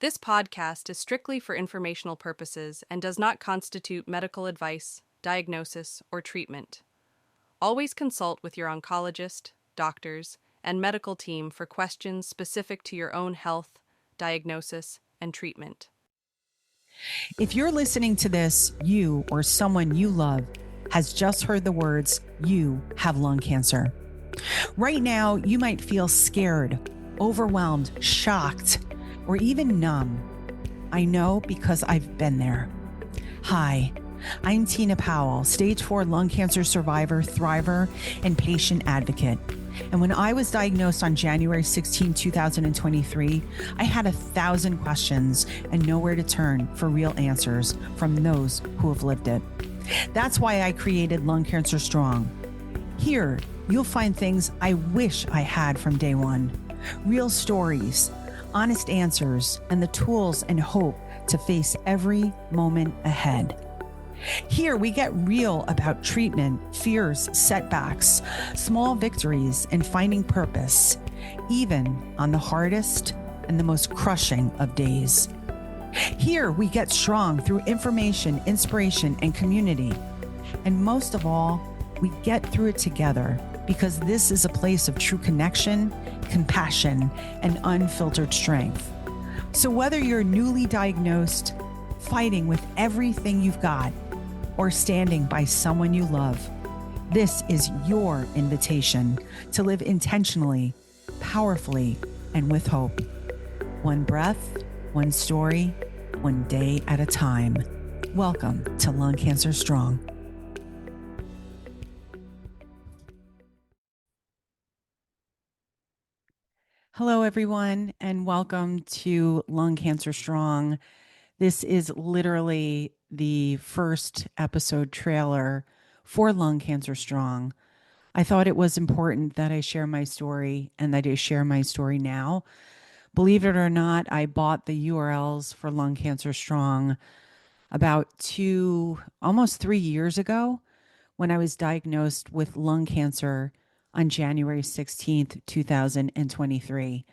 This podcast is strictly for informational purposes and does not constitute medical advice, diagnosis, or treatment. Always consult with your oncologist, doctors, and medical team for questions specific to your own health, diagnosis, and treatment. If you're listening to this, you or someone you love has just heard the words, "You have lung cancer." Right now, you might feel scared, overwhelmed, shocked, or even numb. I know because I've been there. Hi, I'm Tina Powell, stage 4 lung cancer survivor, thriver, and patient advocate. And when I was diagnosed on January 16, 2023, I had 1,000 questions and nowhere to turn for real answers from those who have lived it. That's why I created Lung Cancer Strong. Here, you'll find things I wish I had from day one. Real stories, honest answers, and the tools and hope to face every moment ahead. Here, we get real about treatment, fears, setbacks, small victories, and finding purpose, even on the hardest and the most crushing of days. Here, we get strong through information, inspiration, and community. And most of all, we get through it together because this is a place of true connection, compassion, and unfiltered strength. So whether you're newly diagnosed, fighting with everything you've got, or standing by someone you love, this is your invitation to live intentionally, powerfully, and with hope. One breath, one story, one day at a time. Welcome to Lung Cancer Strong. Hello, everyone, and welcome to Lung Cancer Strong. This is literally the first episode trailer for Lung Cancer Strong. I thought it was important that I share my story and that I share my story now. Believe it or not, I bought the URLs for Lung Cancer Strong about almost 3 years ago when I was diagnosed with lung cancer on January 16th, 2023.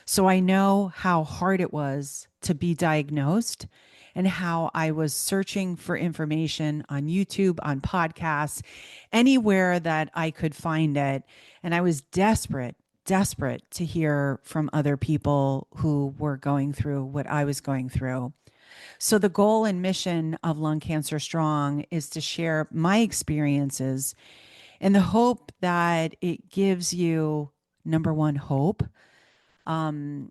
So I know how hard it was to be diagnosed and how I was searching for information on YouTube, on podcasts, anywhere that I could find it. And I was desperate to hear from other people who were going through what I was going through. So the goal and mission of Lung Cancer Strong is to share my experiences in the hope that it gives you, number one, hope. I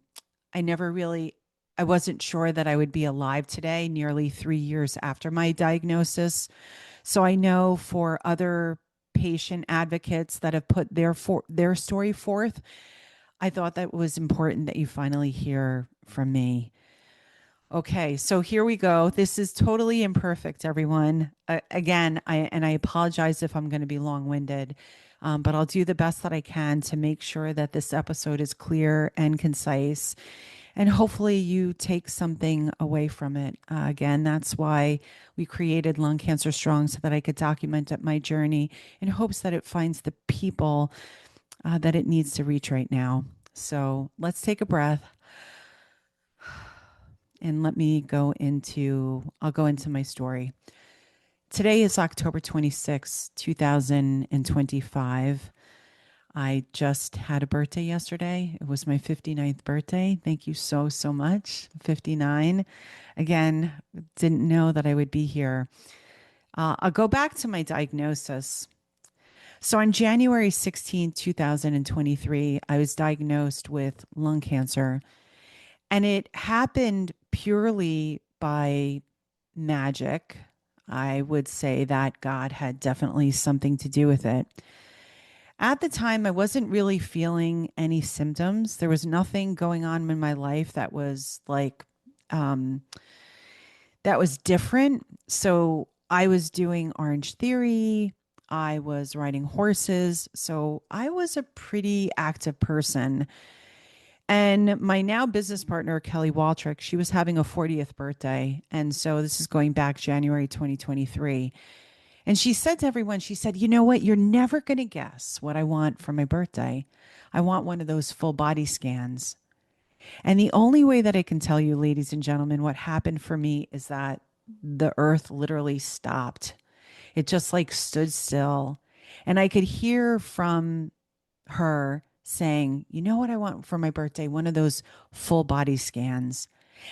wasn't sure that I would be alive today, nearly 3 years after my diagnosis. So I know for other patient advocates that have put their story forth, I thought that it was important that you finally hear from me. Okay, so here we go. This is totally imperfect, everyone. Again, I apologize if I'm going to be long-winded, but I'll do the best that I can to make sure that this episode is clear and concise, and hopefully you take something away from it. Again, that's why we created Lung Cancer Strong, so that I could document my journey in hopes that it finds the people that it needs to reach right now. So let's take a breath. And I'll go into my story. Today is October 26, 2025. I just had a birthday yesterday. It was my 59th birthday. Thank you so much. 59. Again, didn't know that I would be here. I'll go back to my diagnosis. So on January 16, 2023, I was diagnosed with lung cancer. And it happened purely by magic. I would say that God had definitely something to do with it. At the time, I wasn't really feeling any symptoms. There was nothing going on in my life that was that was different. So I was doing Orange Theory. I was riding horses. So I was a pretty active person. And my now business partner, Kelly Waltrick, she was having a 40th birthday. And so this is going back January 2023. And she said to everyone, she said, "You know what? You're never going to guess what I want for my birthday. I want one of those full body scans." And the only way that I can tell you, ladies and gentlemen, what happened for me is that the earth literally stopped. It just like stood still. And I could hear from her saying, "You know what I want for my birthday? One of those full body scans."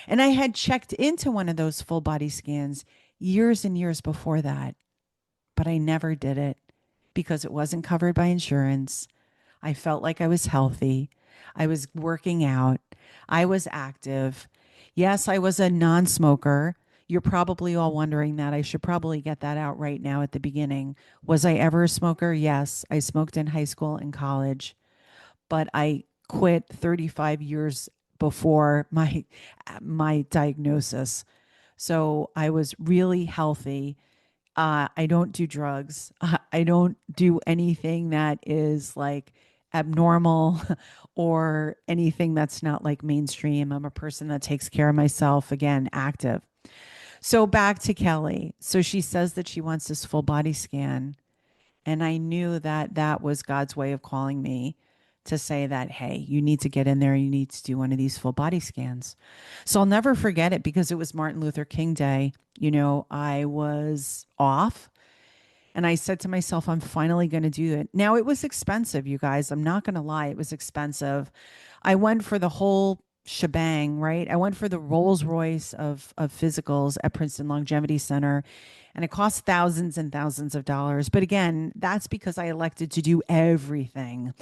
And I had checked into one of those full body scans years and years before that, but I never did it because it wasn't covered by insurance. I felt like I was healthy. I was working out. I was active. Yes, I was a non smoker. You're probably all wondering that. I should probably get that out right now at the beginning. Was I ever a smoker? Yes. I smoked in high school and college, but I quit 35 years before my diagnosis. So I was really healthy. I don't do drugs. I don't do anything that is like abnormal or anything that's not like mainstream. I'm a person that takes care of myself, again, active. So back to Kelly. So she says that she wants this full body scan. And I knew that that was God's way of calling me to say that, hey, you need to get in there. You need to do one of these full body scans. So I'll never forget it because it was Martin Luther King Day. You know, I was off and I said to myself, I'm finally going to do it. Now, it was expensive, you guys. I'm not going to lie. It was expensive. I went for the whole shebang, right? I went for the Rolls Royce of physicals at Princeton Longevity Center, and it cost thousands and thousands of dollars. But again, that's because I elected to do everything.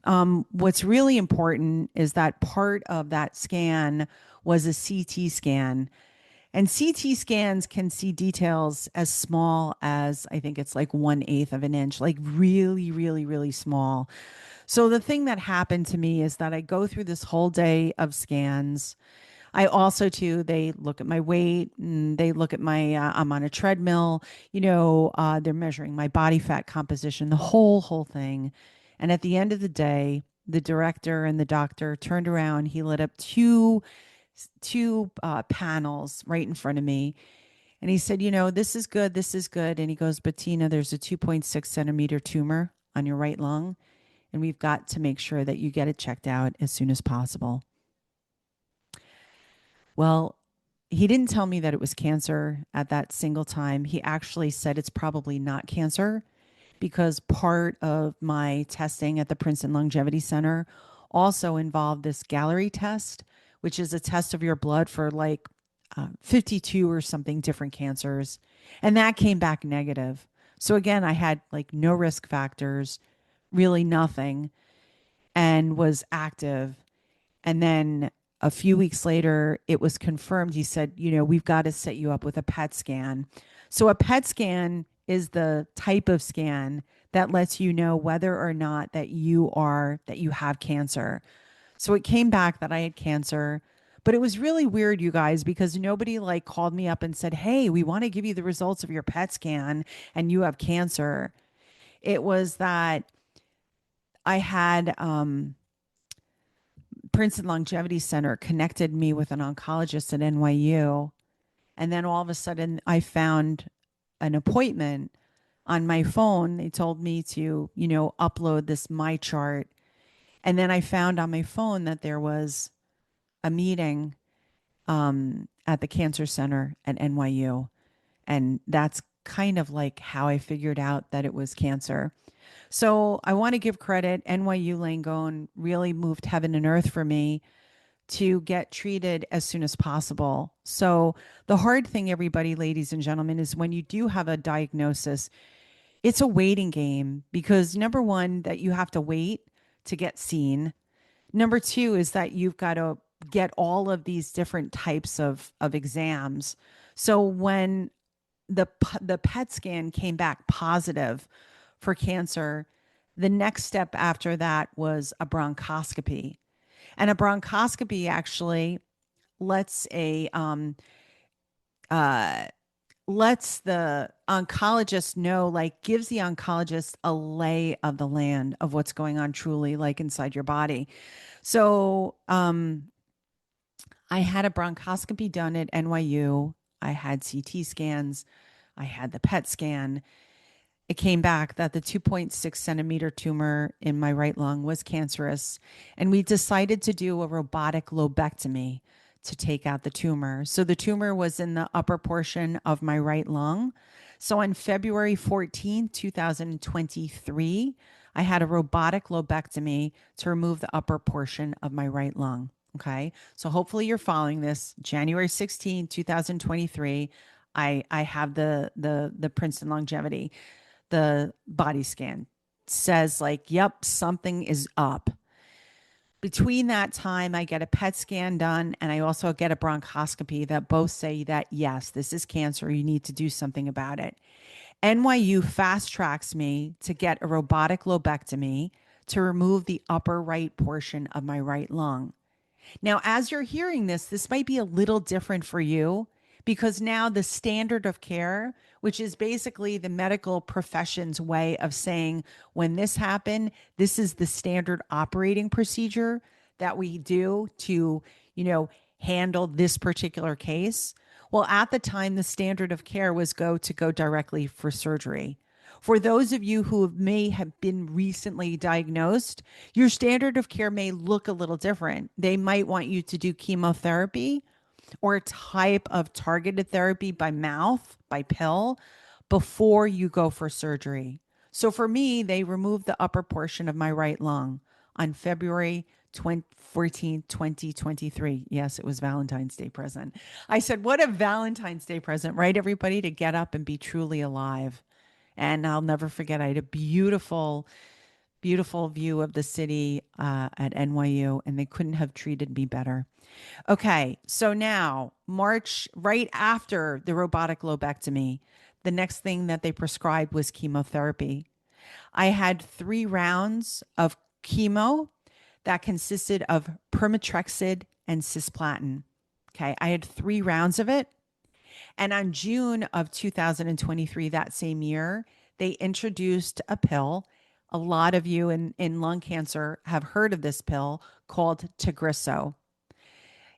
What's really important is that part of that scan was a CT scan. And CT scans can see details as small as I think it's like 1/8 of an inch, like really, really, really small. So the thing that happened to me is that I go through this whole day of scans. I also too, they look at my weight and they look at my, I'm on a treadmill, they're measuring my body fat composition, the whole thing. And at the end of the day, the director and the doctor turned around. He lit up two panels right in front of me. And he said, this is good. This is good. And he goes, but Tina, there's a 2.6 centimeter tumor on your right lung. And we've got to make sure that you get it checked out as soon as possible. Well, he didn't tell me that it was cancer at that single time. He actually said it's probably not cancer because part of my testing at the Princeton Longevity Center also involved this Gallery test, which is a test of your blood for like 52 or something different cancers. And that came back negative. So again, I had like no risk factors, really nothing, and was active. And then a few weeks later, it was confirmed. He said, we've got to set you up with a PET scan. So a PET scan is the type of scan that lets you know whether or not that you have cancer. So it came back that I had cancer, but it was really weird, you guys, because nobody like called me up and said, "Hey, we want to give you the results of your PET scan and you have cancer." It was that I had Princeton Longevity Center connected me with an oncologist at NYU. And then all of a sudden, I found an appointment on my phone. They told me to, upload this my chart. And then I found on my phone that there was a meeting at the cancer center at NYU. And that's kind of like how I figured out that it was cancer. So I want to give credit. NYU Langone really moved heaven and earth for me to get treated as soon as possible. So the hard thing, everybody, ladies and gentlemen, is when you do have a diagnosis, it's a waiting game because number one, that you have to wait to get seen. Number two is that you've got to get all of these different types of exams. So when the PET scan came back positive for cancer, the next step after that was a bronchoscopy. And a bronchoscopy actually lets a uh, lets the oncologist know, like gives the oncologist a lay of the land of what's going on truly, like inside your body. So I had a bronchoscopy done at NYU. I had CT scans. I had the PET scan. it came back that the 2.6 centimeter tumor in my right lung was cancerous. And we decided to do a robotic lobectomy to take out the tumor. So the tumor was in the upper portion of my right lung. So on February 14th, 2023, I had a robotic lobectomy to remove the upper portion of my right lung. Okay. So hopefully you're following this. January 16th, 2023, I have the Princeton longevity. The body scan says like, yep, something is up. Between that time, I get a PET scan done and I also get a bronchoscopy that both say that, yes, this is cancer. You need to do something about it. NYU fast tracks me to get a robotic lobectomy to remove the upper right portion of my right lung. Now, as you're hearing this might be a little different for you because now the standard of care, which is basically the medical profession's way of saying, when this happened, this is the standard operating procedure that we do to, handle this particular case. Well, at the time, the standard of care was go directly for surgery. For those of you who may have been recently diagnosed, your standard of care may look a little different. They might want you to do chemotherapy or a type of targeted therapy by mouth, by pill, before you go for surgery. So for me, they removed the upper portion of my right lung on February 14th, 2023. Yes, it was Valentine's Day present. I said, what a Valentine's Day present, right, everybody? To get up and be truly alive. And I'll never forget, I had a beautiful, beautiful view of the city at NYU, and they couldn't have treated me better. Okay, so now, March, right after the robotic lobectomy, the next thing that they prescribed was chemotherapy. I had 3 rounds of chemo that consisted of permatrexid and cisplatin. Okay, I had 3 rounds of it. And on June of 2023, that same year, they introduced a pill. A lot of you in lung cancer have heard of this pill called Tagrisso.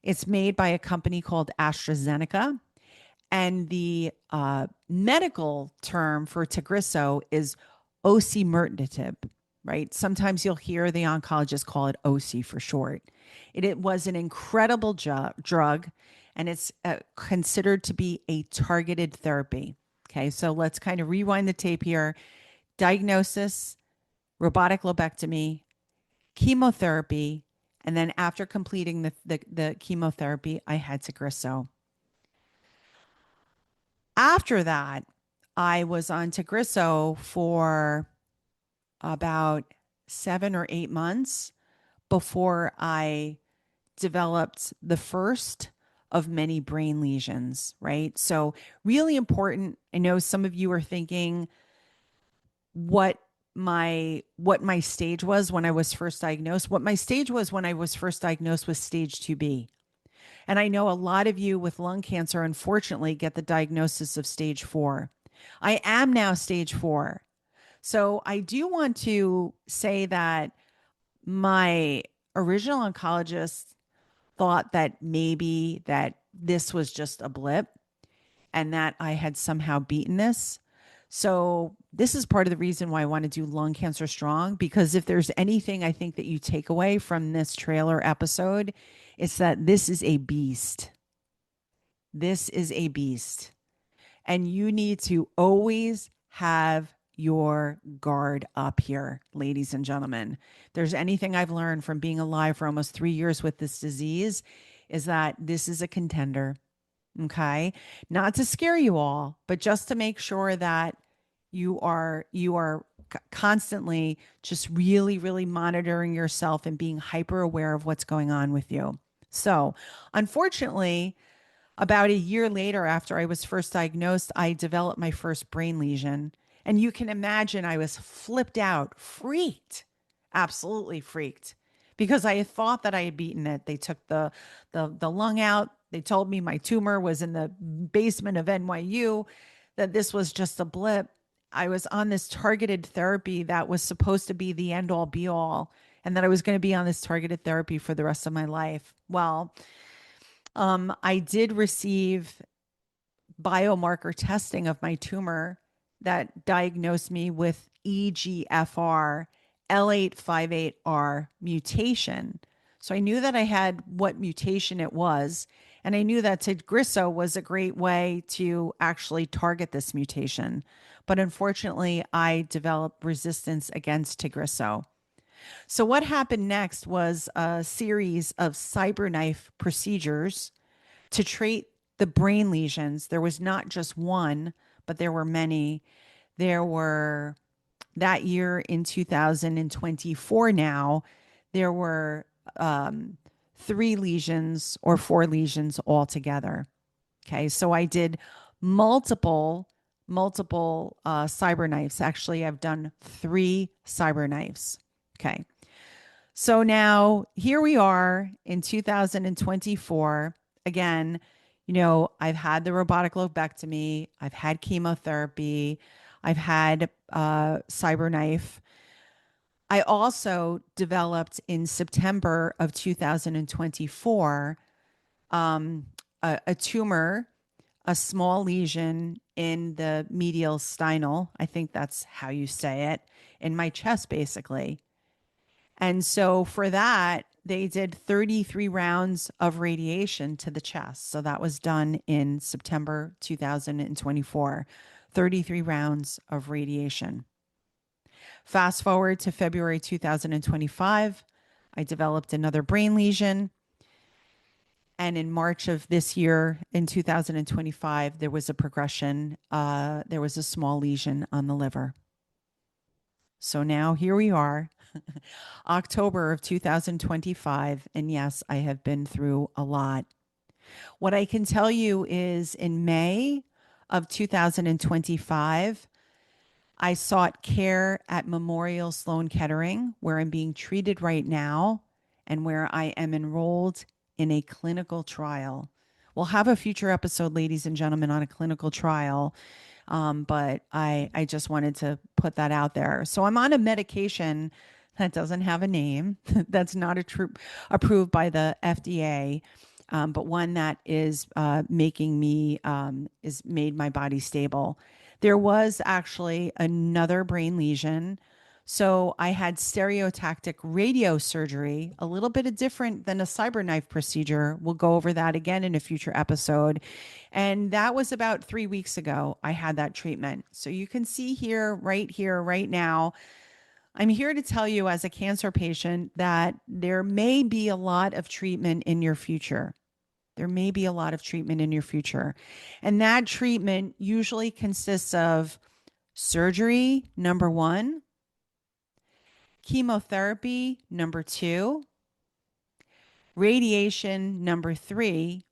It's made by a company called AstraZeneca. And the medical term for Tagrisso is osimertinib, right? Sometimes you'll hear the oncologist call it OC for short. It was an incredible drug, and it's considered to be a targeted therapy. Okay, so let's kind of rewind the tape here. Diagnosis, robotic lobectomy, chemotherapy, and then after completing the chemotherapy, I had Tagrisso. After that, I was on Tagrisso for about 7 or 8 months before I developed the first of many brain lesions, right? So, really important. I know some of you are thinking what my stage was when I was first diagnosed. What my stage was when I was first diagnosed was stage 2B. And I know a lot of you with lung cancer, unfortunately, get the diagnosis of stage 4. I am now stage 4. So I do want to say that my original oncologist thought that maybe that this was just a blip and that I had somehow beaten this. So this is part of the reason why I want to do Lung Cancer Strong, because if there's anything I think that you take away from this trailer episode, it's that this is a beast. This is a beast. And you need to always have your guard up here, ladies and gentlemen. If there's anything I've learned from being alive for almost 3 years with this disease, is that this is a contender. Okay. Not to scare you all, but just to make sure that you are constantly just really, really monitoring yourself and being hyper aware of what's going on with you. So, unfortunately, about a year later, after I was first diagnosed, I developed my first brain lesion. And you can imagine I was flipped out, freaked, absolutely freaked, because I had thought that I had beaten it. They took the lung out. They told me my tumor was in the basement of NYU, that this was just a blip. I was on this targeted therapy that was supposed to be the end all be all, and that I was going to be on this targeted therapy for the rest of my life. Well, I did receive biomarker testing of my tumor that diagnosed me with EGFR L858R mutation. So I knew that I had what mutation it was. And I knew that Tagrisso was a great way to actually target this mutation. But unfortunately, I developed resistance against Tagrisso. So what happened next was a series of cyberknife procedures to treat the brain lesions. There was not just one, but there were many. There were that year in 2024 now, there were um, 3 lesions or 4 lesions altogether. Okay, so I did multiple cyber knives. Actually, I've done 3 cyber knives. Okay, so now here we are in 2024. Again, I've had the robotic lobectomy, I've had chemotherapy, I've had cyberknife. I also developed in September of 2024 a tumor, a small lesion in the medial sternal. I think that's how you say it, in my chest, basically. And so for that, they did 33 rounds of radiation to the chest. So that was done in September 2024, 33 rounds of radiation. Fast forward to February 2025, I developed another brain lesion. And in March of this year, in 2025, there was a progression. There was a small lesion on the liver. So now here we are, October of 2025. And yes, I have been through a lot. What I can tell you is in May of 2025, I sought care at Memorial Sloan Kettering, where I'm being treated right now and where I am enrolled in a clinical trial. We'll have a future episode, ladies and gentlemen, on a clinical trial. But I just wanted to put that out there. So I'm on a medication that doesn't have a name, that's not approved by the FDA, but one that is is made my body stable. There was actually another brain lesion. So I had stereotactic radiosurgery, a little bit different than a cyberknife procedure. We'll go over that again in a future episode. And that was about 3 weeks ago. I had that treatment. So you can see here, right now, I'm here to tell you as a cancer patient that there may be a lot of treatment in your future. There may be a lot of treatment in your future. And that treatment usually consists of surgery, number one, chemotherapy, number two, radiation, number three,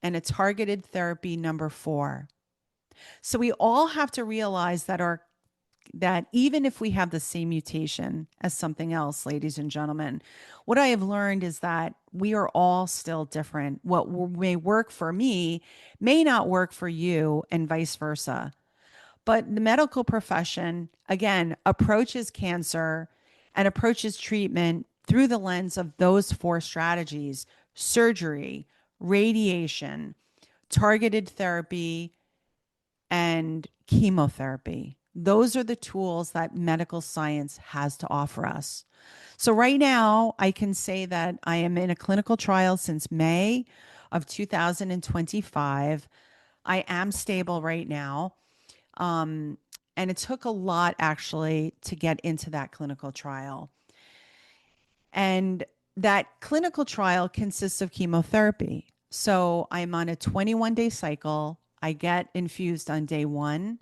and a targeted therapy, number four. So we all have to realize that even if we have the same mutation as something else, ladies and gentlemen, what I have learned is that we are all still different. What may work for me may not work for you, and vice versa. But the medical profession, again, approaches cancer and approaches treatment through the lens of those 4 strategies: surgery, radiation, targeted therapy, and chemotherapy. Those are the tools that medical science has to offer us. So, right now, I can say that I am in a clinical trial since May of 2025. I am stable right now. And it took a lot actually to get into that clinical trial. And that clinical trial consists of chemotherapy. So I'm on a 21-day cycle. I get infused on day 1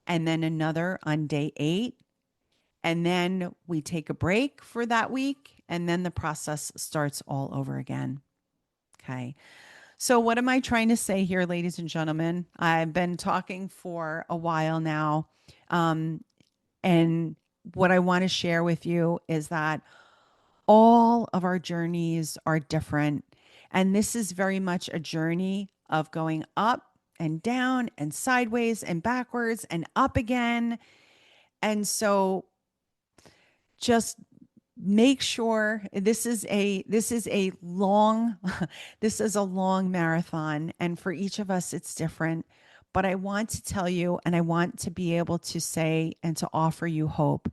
and then another on day 8. And then we take a break for that week. And then the process starts all over again. Okay. So, what am I trying to say here, ladies and gentlemen? I've been talking for a while now. And what I want to share with you is that all of our journeys are different. And this is very much a journey of going up and down and sideways and backwards and up again. And so, just make sure this is a long this is a long marathon, and for each of us it's different, But I want to tell you, and I want to be able to say and to offer you hope.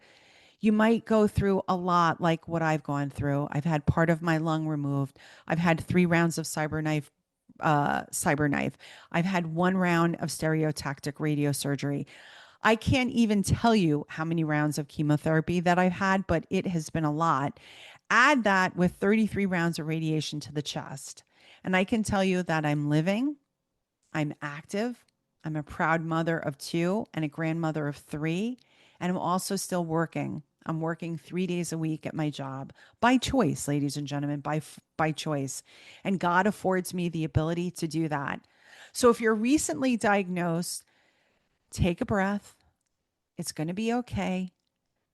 You might go through a lot like what I've gone through. I've had part of my lung removed. I've had 3 rounds of cyber knife. I've had 1 round of stereotactic radiosurgery. I can't even tell you how many rounds of chemotherapy that I've had, but it has been a lot. Add that with 33 rounds of radiation to the chest. And I can tell you that I'm living, I'm active, I'm a proud mother of 2 and a grandmother of 3, and I'm also still working. I'm working 3 days a week at my job by choice, ladies and gentlemen, by choice. And God affords me the ability to do that. So if you're recently diagnosed, take a breath. It's going to be okay.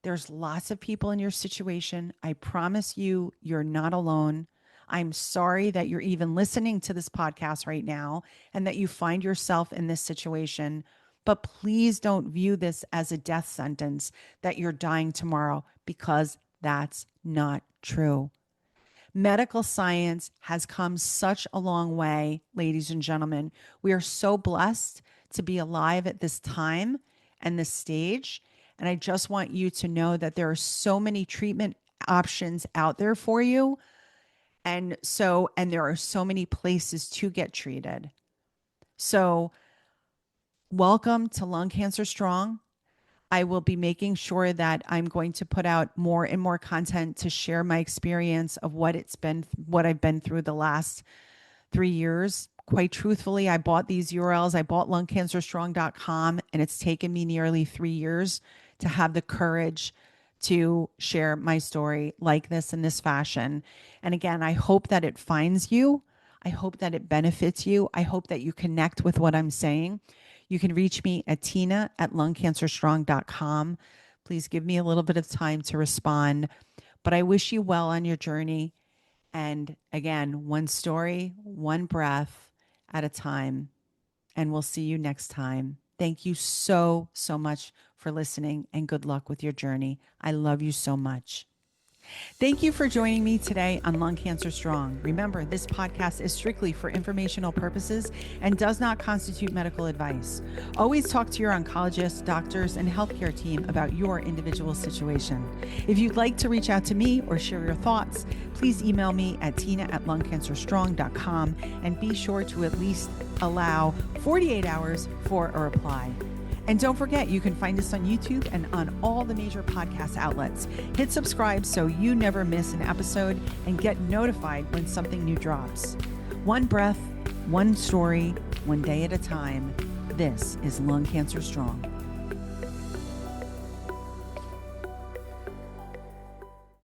There's lots of people in your situation. I promise you, you're not alone. I'm sorry that you're even listening to this podcast right now and that you find yourself in this situation. But please don't view this as a death sentence that you're dying tomorrow, because that's not true. Medical science has come such a long way, ladies and gentlemen. We are so blessed to be alive at this time and this stage. And I just want you to know that there are so many treatment options out there for you. And there are so many places to get treated. So welcome to Lung Cancer Strong. I will be making sure that I'm going to put out more and more content to share my experience of what I've been through the last 3 years. Quite truthfully, I bought these URLs. I bought lungcancerstrong.com, and it's taken me nearly 3 years to have the courage to share my story like this in this fashion. And again, I hope that it finds you. I hope that it benefits you. I hope that you connect with what I'm saying. You can reach me at tina@lungcancerstrong.com. Please give me a little bit of time to respond. But I wish you well on your journey. And again, one story, one breath at a time. And we'll see you next time. Thank you so, so much for listening, and good luck with your journey. I love you so much. Thank you for joining me today on Lung Cancer Strong. Remember, this podcast is strictly for informational purposes and does not constitute medical advice. Always talk to your oncologist, doctors, and healthcare team about your individual situation. If you'd like to reach out to me or share your thoughts, please email me at tina@lungcancerstrong.com, and be sure to at least allow 48 hours for a reply. And don't forget, you can find us on YouTube and on all the major podcast outlets. Hit subscribe so you never miss an episode and get notified when something new drops. One breath, one story, one day at a time. This is Lung Cancer Strong.